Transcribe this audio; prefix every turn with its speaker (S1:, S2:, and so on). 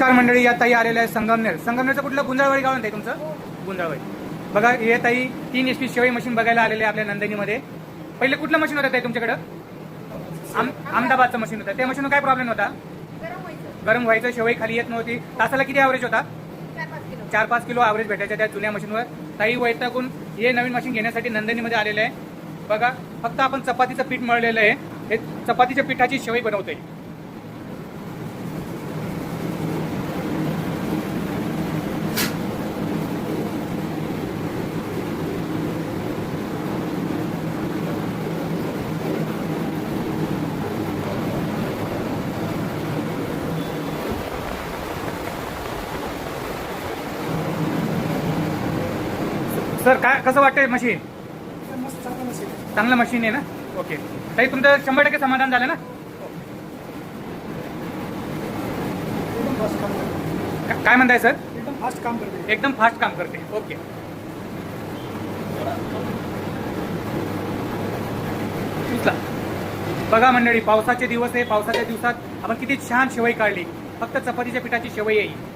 S1: नमस्कार मंडळी, या ताई आलेल्या आहे संगमनेरचं कुठलं गुंजाळवाडी गाव आहे तुमचं? गुंजाळवाडी. बघा हे ताई 3 HP शेवई मशीन बघायला आलेले आपल्या नंदिनीमध्ये. पहिले कुठलं मशीन होतं ताई तुमच्याकडं? अहमदाबादचं मशीन होतं. त्या मशीनवर काय प्रॉब्लेम होता? गरम व्हायचं, शेवई खाली येत नव्हती. तासाला किती ॲव्हरेज होता? 4-5 किलो ॲव्हरेज भेटायच्या त्या जुन्या मशीनवर. ताई वैतागून हे नवीन मशीन घेण्यासाठी नंदिनीमध्ये आलेले आहे. बघा फक्त आपण चपातीचं पीठ मळलेलं आहे. हे चपातीच्या पिठाची शेवई बनवतोय. सर काय कसं वाटतंय मशीन? चांगलं मशीन आहे ना? ओके ताई, तुमचं 100% समाधान झालं ना? काय म्हणताय सर?
S2: एकदम फास्ट काम करते.
S1: एकदम फास्ट काम करते. ओके. बघा मंडळी, पावसाचे दिवस आहे. पावसाच्या दिवसात आपण किती छान शेवई काढली. फक्त चपातीच्या पिठाची शेवई आहे.